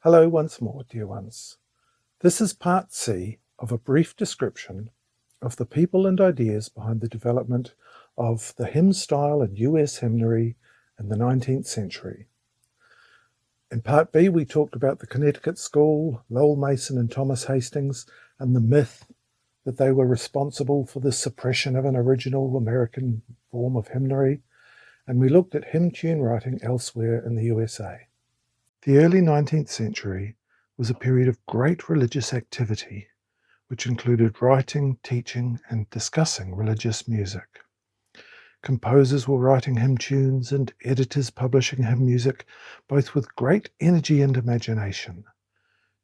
Hello once more, dear ones. This is part C of a brief description of the people and ideas behind the development of the hymn style in US hymnary in the 19th century. In part B, we talked about the Connecticut School, Lowell Mason and Thomas Hastings, and the myth that they were responsible for the suppression of an original American form of hymnary, and we looked at hymn tune writing elsewhere in the USA. The early 19th century was a period of great religious activity, which included writing, teaching, and discussing religious music. Composers were writing hymn tunes and editors publishing hymn music, both with great energy and imagination.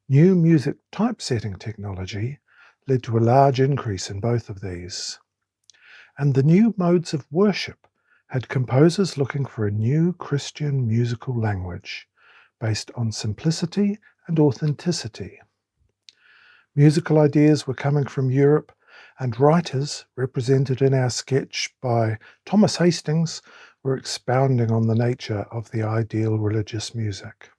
New music typesetting technology led to a large increase in both of these. And the new modes of worship had composers looking for a new Christian musical language, based on simplicity and authenticity. Musical ideas were coming from Europe, and writers, represented in our sketch by Thomas Hastings, were expounding on the nature of the ideal religious music.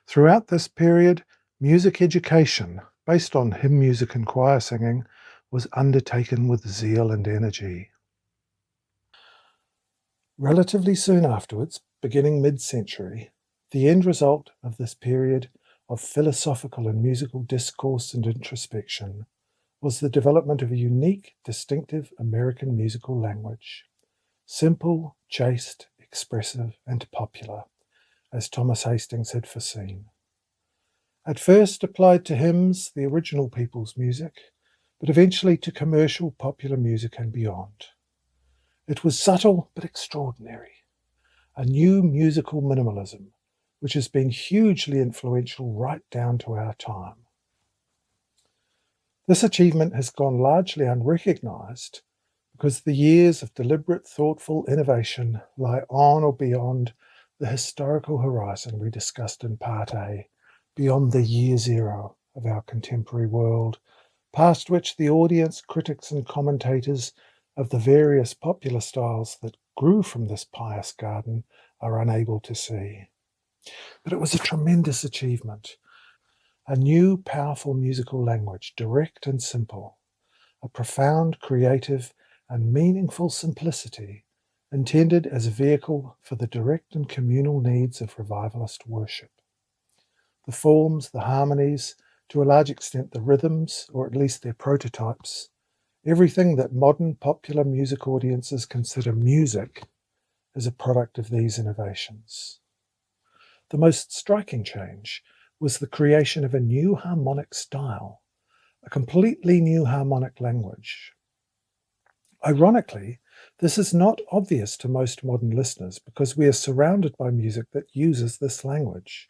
Throughout this period, music education, based on hymn music and choir singing, was undertaken with zeal and energy. Relatively soon afterwards, beginning mid-century, the end result of this period of philosophical and musical discourse and introspection was the development of a unique, distinctive American musical language. Simple, chaste, expressive, and popular, as Thomas Hastings had foreseen. At first applied to hymns, the original people's music, but eventually to commercial popular music and beyond. It was subtle but extraordinary, a new musical minimalism, which has been hugely influential right down to our time. This achievement has gone largely unrecognized because the years of deliberate, thoughtful innovation lie on or beyond the historical horizon we discussed in Part A, beyond the year zero of our contemporary world, past which the audience, critics, and commentators of the various popular styles that grew from this pious garden are unable to see. But it was a tremendous achievement, a new, powerful musical language, direct and simple, a profound, creative, and meaningful simplicity intended as a vehicle for the direct and communal needs of revivalist worship. The forms, the harmonies, to a large extent the rhythms, or at least their prototypes, everything that modern popular music audiences consider music is a product of these innovations. The most striking change was the creation of a new harmonic style, a completely new harmonic language. Ironically, this is not obvious to most modern listeners because we are surrounded by music that uses this language.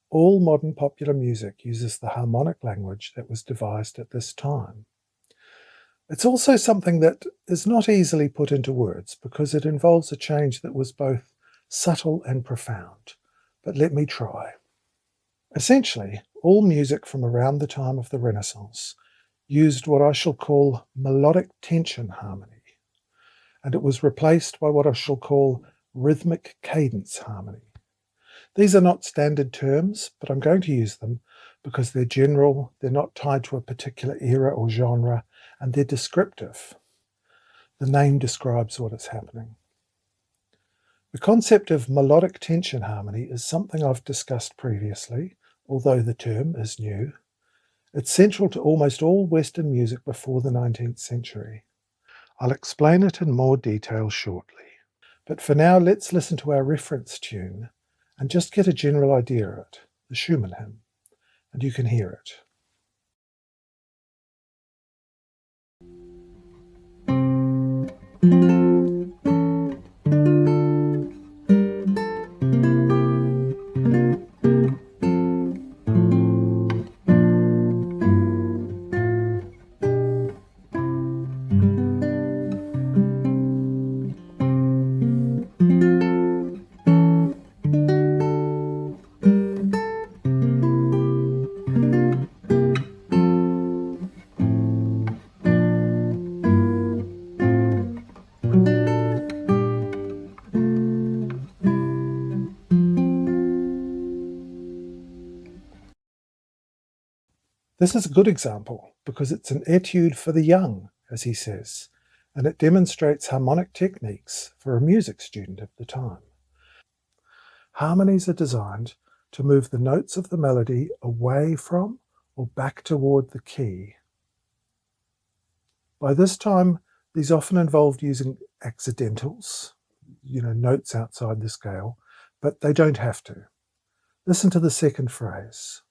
All modern popular music uses the harmonic language that was devised at this time. It's also something that is not easily put into words because it involves a change that was both subtle and profound. But let me try. Essentially, all music from around the time of the Renaissance used what I shall call melodic tension harmony, and it was replaced by what I shall call rhythmic cadence harmony. These are not standard terms, but I'm going to use them because they're general, they're not tied to a particular era or genre, and they're descriptive. The name describes what is happening. The concept of melodic tension harmony is something I've discussed previously, although the term is new. It's central to almost all Western music before the 19th century. I'll explain it in more detail shortly. But for now, let's listen to our reference tune and just get a general idea of it, the Schumann hymn, and you can hear it. This is a good example because it's an etude for the young, as he says, and it demonstrates harmonic techniques for a music student of the time. Harmonies are designed to move the notes of the melody away from or back toward the key. By this time, these often involved using accidentals, notes outside the scale, but they don't have to. Listen to the second phrase.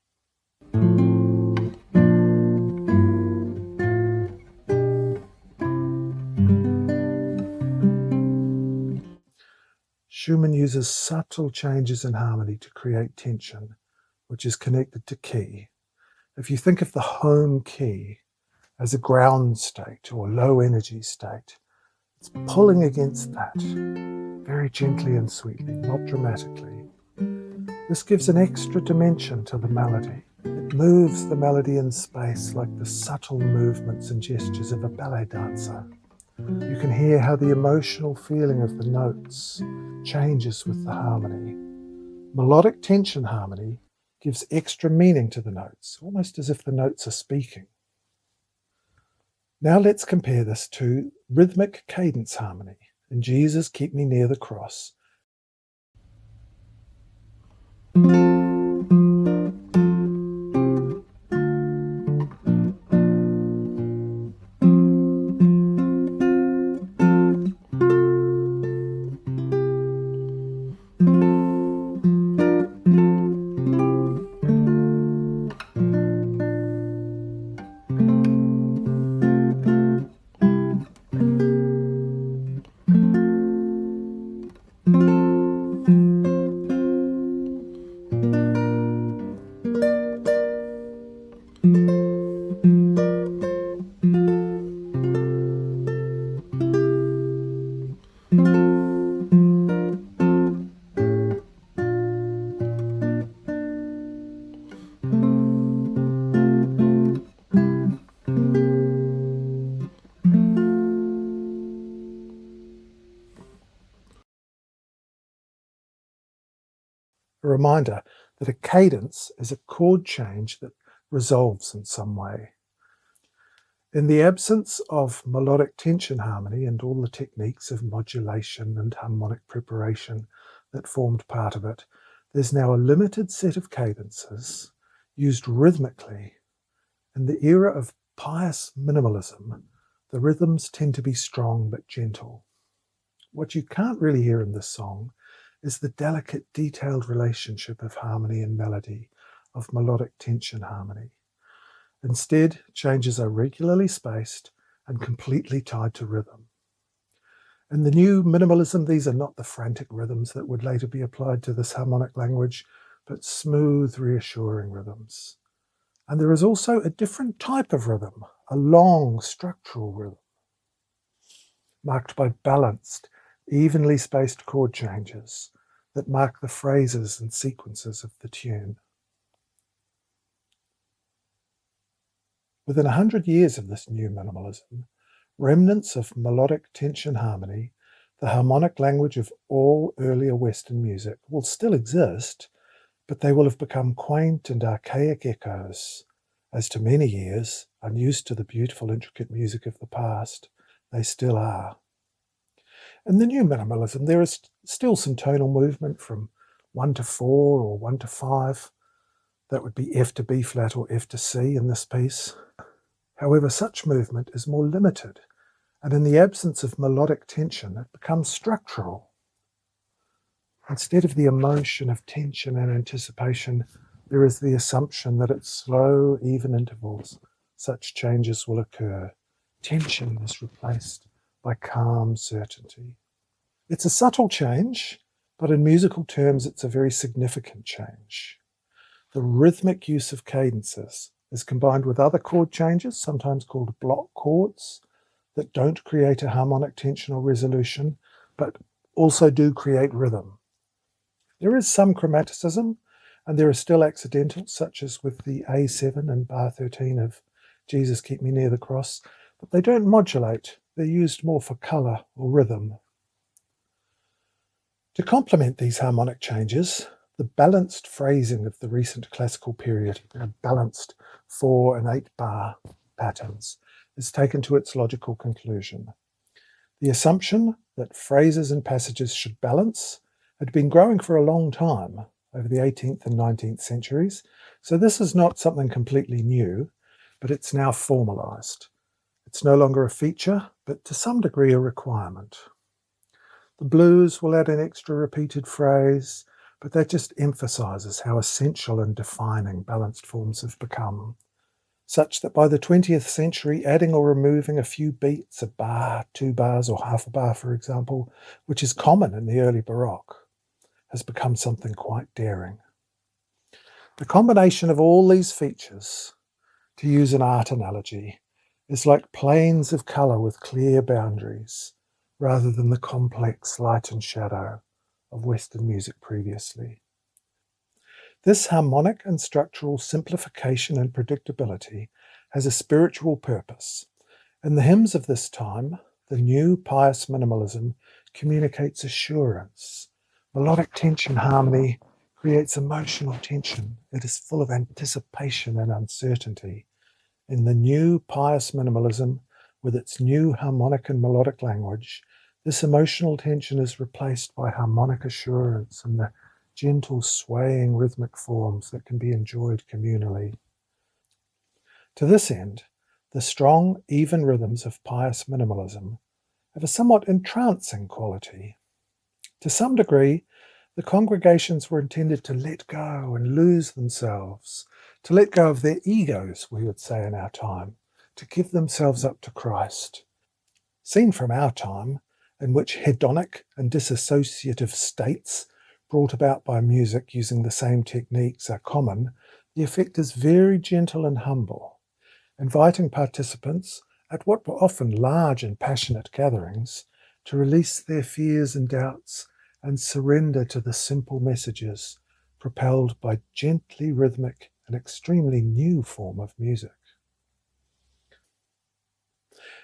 Schumann uses subtle changes in harmony to create tension, which is connected to key. If you think of the home key as a ground state or low energy state, it's pulling against that, very gently and sweetly, not dramatically. This gives an extra dimension to the melody. It moves the melody in space like the subtle movements and gestures of a ballet dancer. You can hear how the emotional feeling of the notes changes with the harmony. Melodic tension harmony gives extra meaning to the notes, almost as if the notes are speaking. Now let's compare this to rhythmic cadence harmony in Jesus Keep Me Near the Cross. A reminder that a cadence is a chord change that resolves in some way. In the absence of melodic tension harmony and all the techniques of modulation and harmonic preparation that formed part of it, there's now a limited set of cadences used rhythmically. In the era of Pious Minimalism, the rhythms tend to be strong but gentle. What you can't really hear in this song is the delicate, detailed relationship of harmony and melody, of melodic tension harmony. Instead, changes are regularly spaced and completely tied to rhythm. In the new minimalism, these are not the frantic rhythms that would later be applied to this harmonic language, but smooth, reassuring rhythms. And there is also a different type of rhythm, a long, structural rhythm, marked by balanced, evenly spaced chord changes that mark the phrases and sequences of the tune. Within 100 years of this new minimalism, remnants of melodic tension harmony, the harmonic language of all earlier Western music, will still exist, but they will have become quaint and archaic echoes, as to many ears, unused to the beautiful, intricate music of the past, they still are. In the new minimalism, there is still some tonal movement from 1 to 4 or 1 to 5. That would be F to B flat or F to C in this piece. However, such movement is more limited, and in the absence of melodic tension, it becomes structural. Instead of the emotion of tension and anticipation, there is the assumption that at slow, even intervals, such changes will occur. Tension is replaced by calm certainty. It's a subtle change, but in musical terms, it's a very significant change. The rhythmic use of cadences is combined with other chord changes, sometimes called block chords, that don't create a harmonic tensional resolution, but also do create rhythm. There is some chromaticism, and there are still accidentals, such as with the A7 and bar 13 of Jesus Keep Me Near the Cross, but they don't modulate. They're used more for colour or rhythm. To complement these harmonic changes, the balanced phrasing of the recent classical period, balanced 4 and 8 bar patterns, is taken to its logical conclusion. The assumption that phrases and passages should balance had been growing for a long time over the 18th and 19th centuries, so this is not something completely new, but it's now formalized. It's no longer a feature, but to some degree a requirement. The blues will add an extra repeated phrase, but that just emphasizes how essential and defining balanced forms have become, such that by the 20th century, adding or removing a few beats, a bar, 2 bars, or half a bar, for example, which is common in the early Baroque, has become something quite daring. The combination of all these features, to use an art analogy, is like planes of colour with clear boundaries, rather than the complex light and shadow of Western music previously. This harmonic and structural simplification and predictability has a spiritual purpose. In the hymns of this time, the new Pious Minimalism communicates assurance. Melodic tension harmony creates emotional tension. It is full of anticipation and uncertainty. In the new Pious Minimalism, with its new harmonic and melodic language, this emotional tension is replaced by harmonic assurance and the gentle swaying rhythmic forms that can be enjoyed communally. To this end, the strong, even rhythms of Pious Minimalism have a somewhat entrancing quality. To some degree, the congregations were intended to let go and lose themselves, to let go of their egos, we would say in our time, to give themselves up to Christ. Seen from our time, in which hedonic and dissociative states brought about by music using the same techniques are common, the effect is very gentle and humble, inviting participants at what were often large and passionate gatherings to release their fears and doubts and surrender to the simple messages propelled by gently rhythmic and extremely new form of music.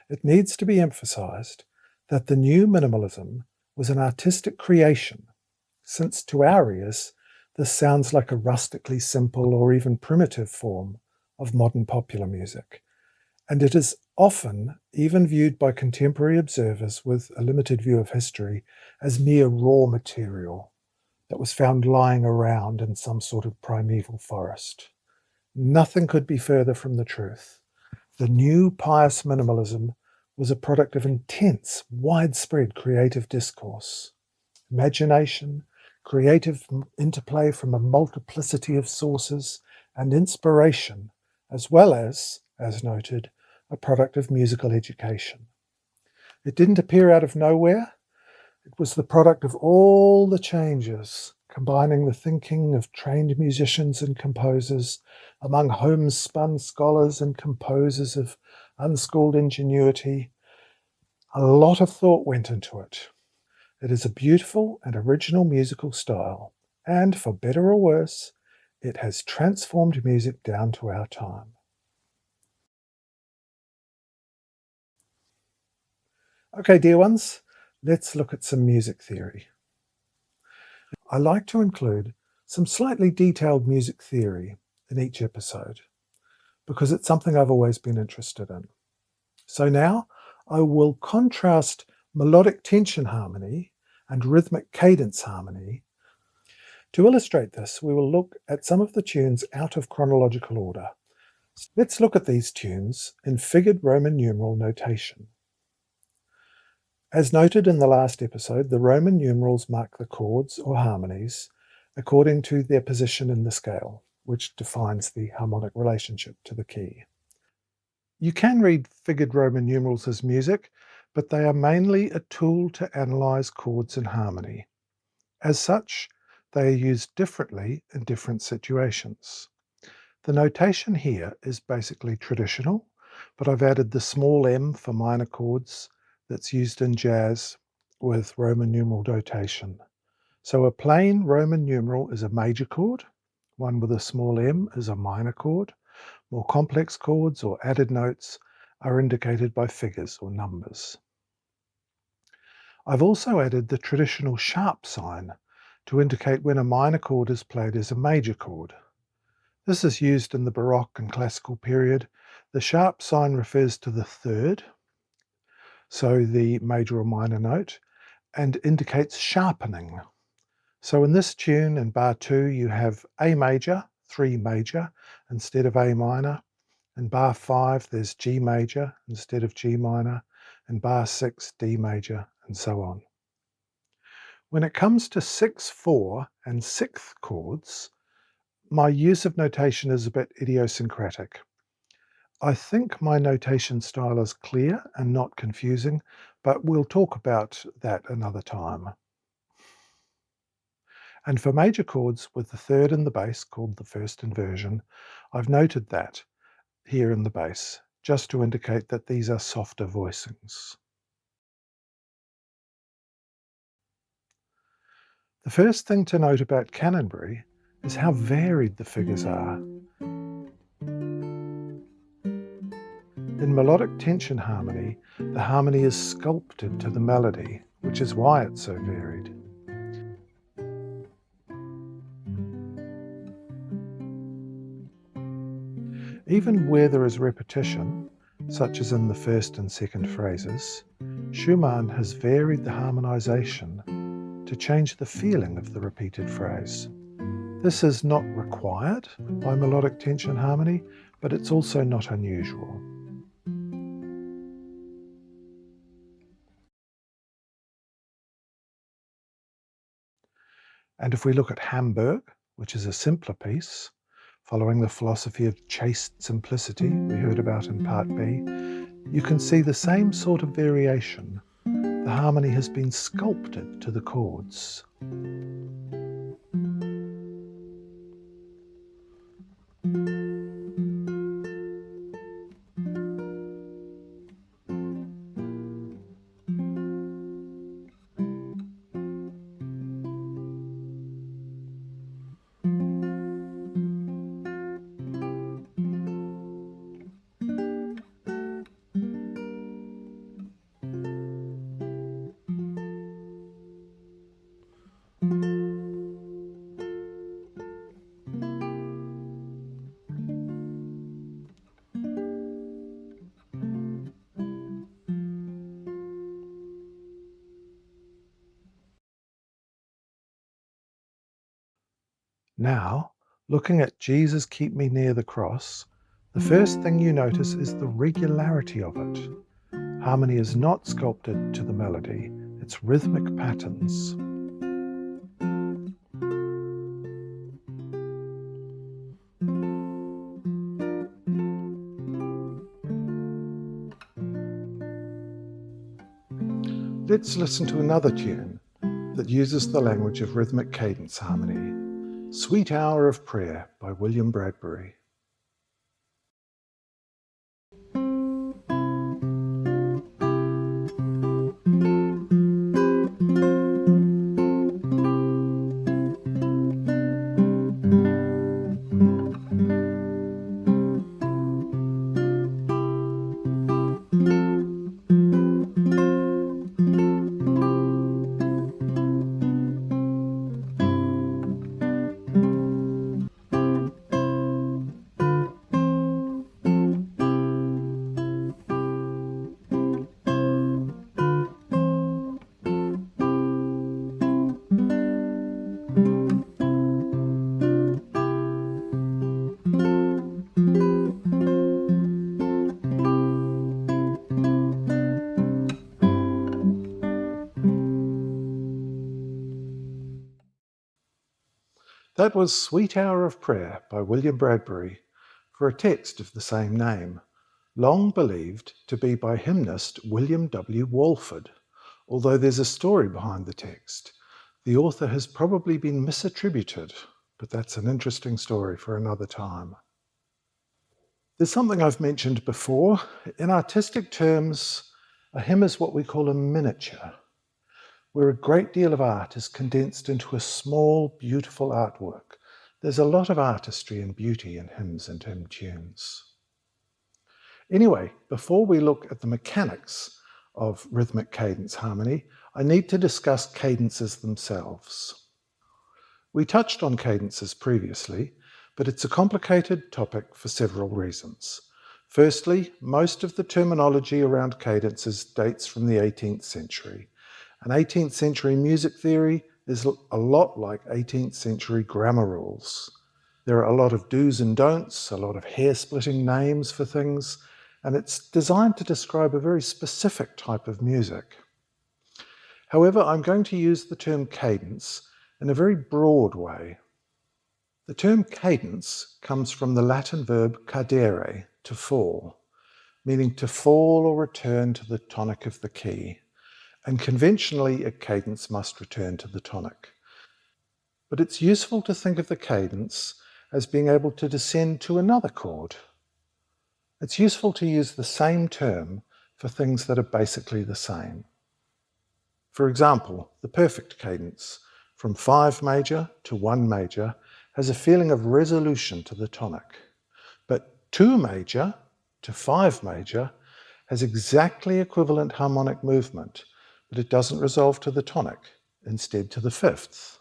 It needs to be emphasized that the new minimalism was an artistic creation, since to our ears this sounds like a rustically simple or even primitive form of modern popular music, and it is often even viewed by contemporary observers with a limited view of history as mere raw material that was found lying around in some sort of primeval forest. Nothing could be further from the truth. The new Pious Minimalism was a product of intense, widespread creative discourse, imagination, creative interplay from a multiplicity of sources, and inspiration, as well as noted, a product of musical education. It didn't appear out of nowhere. It was the product of all the changes, combining the thinking of trained musicians and composers among homespun scholars and composers of unschooled ingenuity. A lot of thought went into it. It is a beautiful and original musical style, and for better or worse, it has transformed music down to our time. Okay, dear ones, let's look at some music theory. I like to include some slightly detailed music theory in each episode because it's something I've always been interested in. So now I will contrast melodic tension harmony and rhythmic cadence harmony. To illustrate this, we will look at some of the tunes out of chronological order. Let's look at these tunes in figured Roman numeral notation. As noted in the last episode, the Roman numerals mark the chords or harmonies according to their position in the scale, which defines the harmonic relationship to the key. You can read figured Roman numerals as music, but they are mainly a tool to analyze chords and harmony. As such, they are used differently in different situations. The notation here is basically traditional, but I've added the small m for minor chords that's used in jazz with Roman numeral notation. So a plain Roman numeral is a major chord, one with a small m is a minor chord. More complex chords or added notes are indicated by figures or numbers. I've also added the traditional sharp sign to indicate when a minor chord is played as a major chord. This is used in the Baroque and Classical period. The sharp sign refers to the third, so the major or minor note, and indicates sharpening. So in this tune, in bar 2, you have A major, 3 major, instead of A minor. In bar 5, there's G major instead of G minor. In bar 6, D major, and so on. When it comes to 6/4 and 6th chords, my use of notation is a bit idiosyncratic. I think my notation style is clear and not confusing, but we'll talk about that another time. And for major chords with the third in the bass, called the first inversion, I've noted that here in the bass, just to indicate that these are softer voicings. The first thing to note about Canonbury is how varied the figures are. In melodic tension harmony, the harmony is sculpted to the melody, which is why it's so varied. Even where there is repetition, such as in the first and second phrases, Schumann has varied the harmonization to change the feeling of the repeated phrase. This is not required by melodic tension harmony, but it's also not unusual. And if we look at Hamburg, which is a simpler piece, following the philosophy of chaste simplicity we heard about in Part B, you can see the same sort of variation. The harmony has been sculpted to the chords. Now, looking at Jesus Keep Me Near the Cross, the first thing you notice is the regularity of it. Harmony is not sculpted to the melody, it's rhythmic patterns. Let's listen to another tune that uses the language of rhythmic cadence harmony, Sweet Hour of Prayer by William Bradbury. That was Sweet Hour of Prayer by William Bradbury, for a text of the same name, long believed to be by hymnist William W. Walford. Although there's a story behind the text, the author has probably been misattributed, but that's an interesting story for another time. There's something I've mentioned before. In artistic terms, a hymn is what we call a miniature, where a great deal of art is condensed into a small, beautiful artwork. There's a lot of artistry and beauty in hymns and hymn tunes. Anyway, before we look at the mechanics of rhythmic cadence harmony, I need to discuss cadences themselves. We touched on cadences previously, but it's a complicated topic for several reasons. Firstly, most of the terminology around cadences dates from the 18th century, and 18th century music theory is a lot like 18th century grammar rules. There are a lot of do's and don'ts, a lot of hair-splitting names for things, and it's designed to describe a very specific type of music. However, I'm going to use the term cadence in a very broad way. The term cadence comes from the Latin verb cadere, to fall, meaning to fall or return to the tonic of the key. And conventionally, a cadence must return to the tonic. But it's useful to think of the cadence as being able to descend to another chord. It's useful to use the same term for things that are basically the same. For example, the perfect cadence from 5 major to 1 major has a feeling of resolution to the tonic, but 2 major to 5 major has exactly equivalent harmonic movement, but it doesn't resolve to the tonic, instead to the 5th.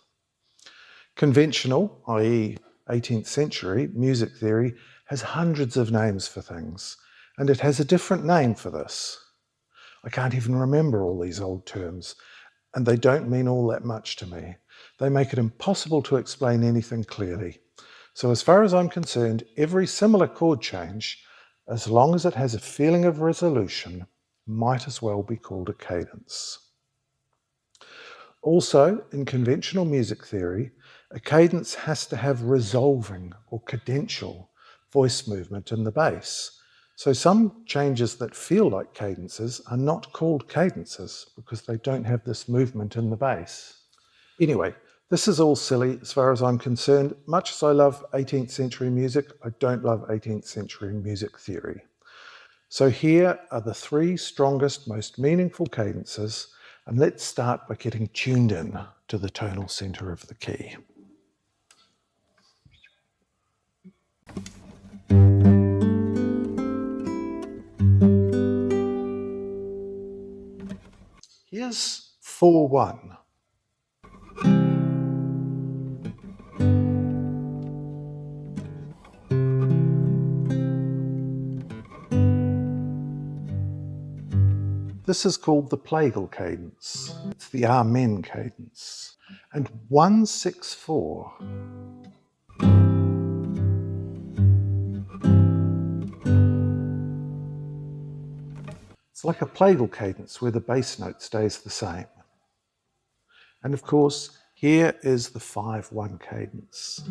Conventional, i.e. 18th century, music theory has hundreds of names for things, and it has a different name for this. I can't even remember all these old terms, and they don't mean all that much to me. They make it impossible to explain anything clearly. So as far as I'm concerned, every similar chord change, as long as it has a feeling of resolution, might as well be called a cadence. Also, in conventional music theory, a cadence has to have resolving or cadential voice movement in the bass. So some changes that feel like cadences are not called cadences because they don't have this movement in the bass. Anyway, this is all silly as far as I'm concerned. Much as I love 18th century music, I don't love 18th century music theory. So here are the 3 strongest, most meaningful cadences, and let's start by getting tuned in to the tonal center of the key. Here's 4-1. This is called the plagal cadence. It's the Amen cadence. And 1-6-4. It's like a plagal cadence where the bass note stays the same. And of course, here is the 5-1 cadence.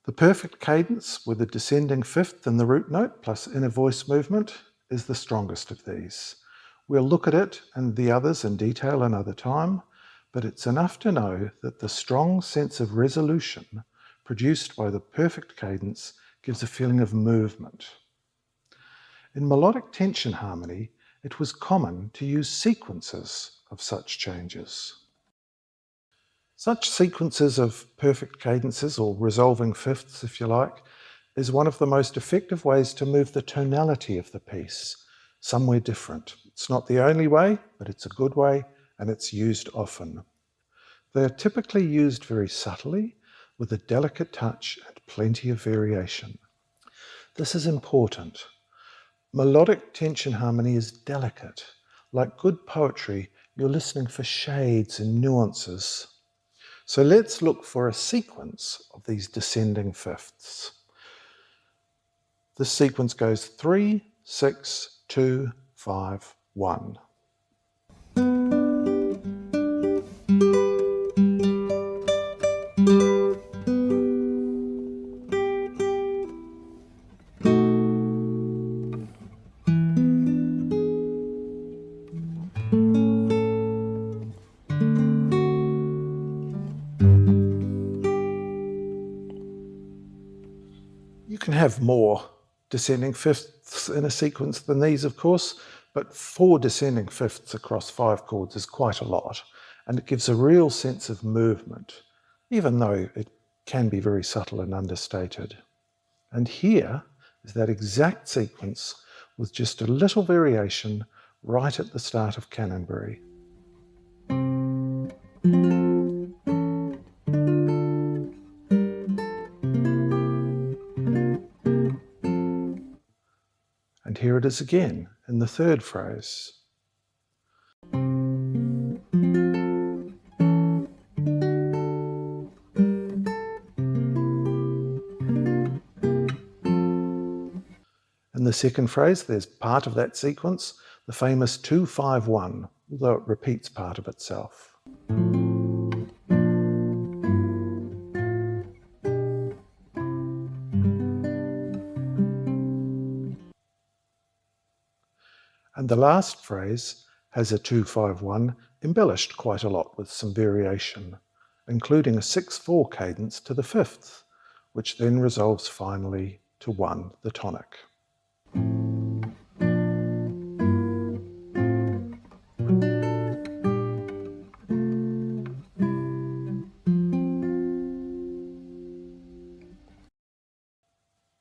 The perfect cadence with a descending 5th in the root note plus inner voice movement is the strongest of these. We'll look at it and the others in detail another time, but it's enough to know that the strong sense of resolution produced by the perfect cadence gives a feeling of movement. In melodic tension harmony, it was common to use sequences of such changes. Such sequences of perfect cadences, or resolving 5ths if you like, is one of the most effective ways to move the tonality of the piece somewhere different. It's not the only way, but it's a good way, and it's used often. They are typically used very subtly, with a delicate touch and plenty of variation. This is important. Melodic tension harmony is delicate. Like good poetry, you're listening for shades and nuances. So let's look for a sequence of these descending 5ths. This sequence goes 3, 6, 2, 5, 1. You can have more descending 5ths in a sequence than these, of course, but 4 descending 5ths across 5 chords is quite a lot, and it gives a real sense of movement. even though it can be very subtle and understated. And here is that exact sequence with just a little variation right at the start of Canonbury. And here it is again in the third phrase. In the second phrase, there's part of that sequence, the famous 2-5-1, although it repeats part of itself. And the last phrase has a 2-5-1 embellished quite a lot with some variation, including a 6-4 cadence to the fifth, which then resolves finally to 1, the tonic.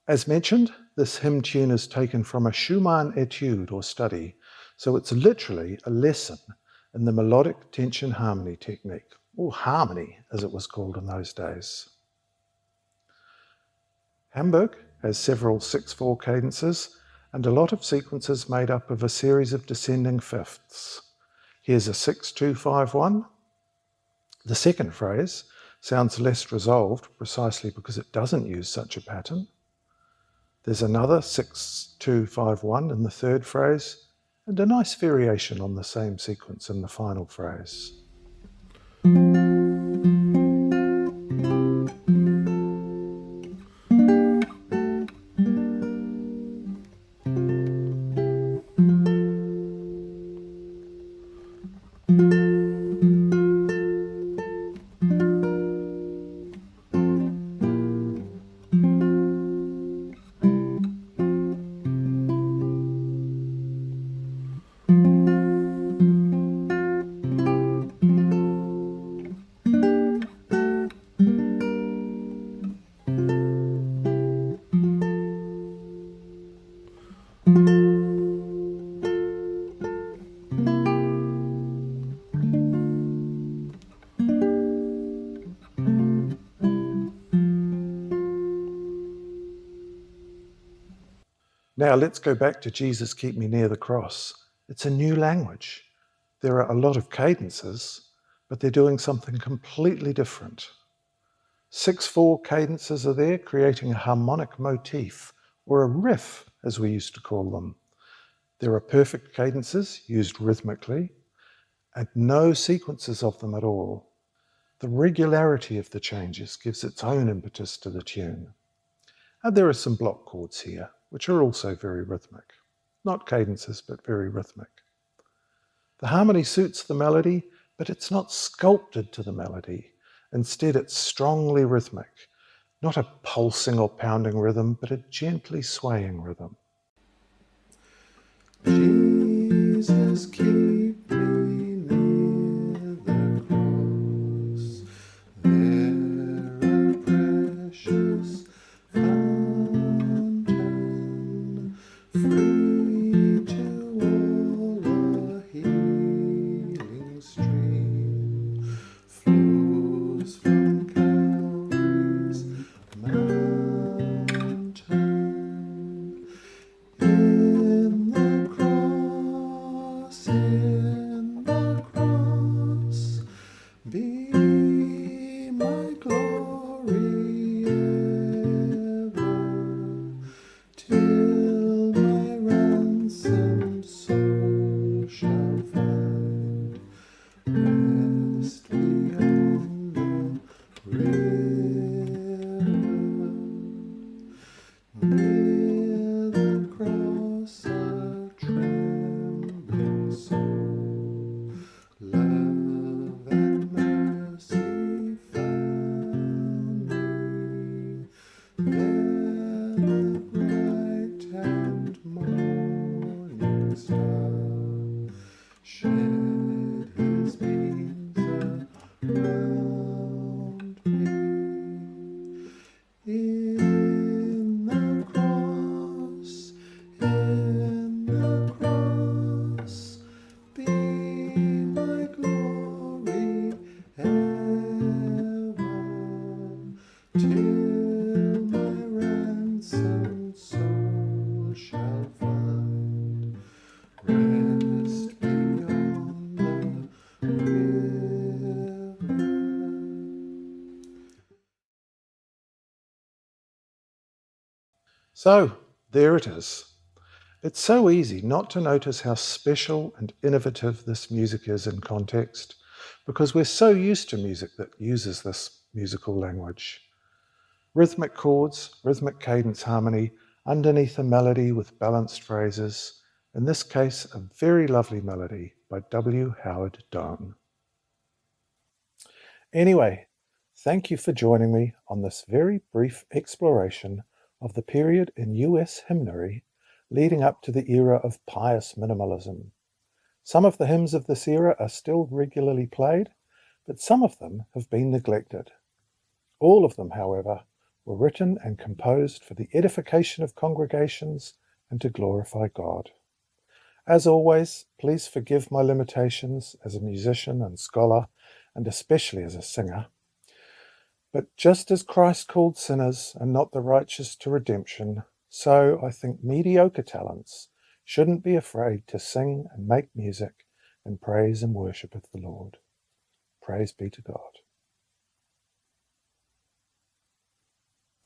As mentioned, this hymn tune is taken from a Schumann etude or study, so it's literally a lesson in the melodic tension harmony technique, or harmony as it was called in those days. Hamburg has several 6-4 cadences and a lot of sequences made up of a series of descending fifths. Here's a 6-2-5-1. The second phrase sounds less resolved precisely because it doesn't use such a pattern. There's another 6-2-5-1 in the third phrase, and a nice variation on the same sequence in the final phrase. Now let's go back to Jesus Keep Me Near the Cross. It's a new language. There are a lot of cadences, but they're doing something completely different. 6-4 cadences are there, creating a harmonic motif, or a riff, as we used to call them. There are perfect cadences, used rhythmically, and no sequences of them at all. The regularity of the changes gives its own impetus to the tune. And there are some block chords here, which are also very rhythmic. Not cadences, but very rhythmic. The harmony suits the melody, but it's not sculpted to the melody. Instead, it's strongly rhythmic, not a pulsing or pounding rhythm, but a gently swaying rhythm. Jesus, keep me near the cross. There a precious fountain, free to all, a healing stream flows from Calvary's mountain. In the cross, be my glory ever, till my ransomed soul shall find rest beyond the river. Near the cross, a trembling soul, love and mercy found me. There the bright and morning star shed his beams around me. So, there it is. It's so easy not to notice how special and innovative this music is in context, because we're so used to music that uses this musical language. Rhythmic chords, rhythmic cadence harmony, underneath a melody with balanced phrases, in this case a very lovely melody by W. Howard Doan. Anyway, thank you for joining me on this very brief exploration of the period in US hymnary leading up to the era of Pious Minimalism. Some of the hymns of this era are still regularly played, but some of them have been neglected. All of them, however, were written and composed for the edification of congregations and to glorify God. As always, please forgive my limitations as a musician and scholar, and especially as a singer. But just as Christ called sinners and not the righteous to redemption, so I think mediocre talents shouldn't be afraid to sing and make music in praise and worship of the Lord. Praise be to God.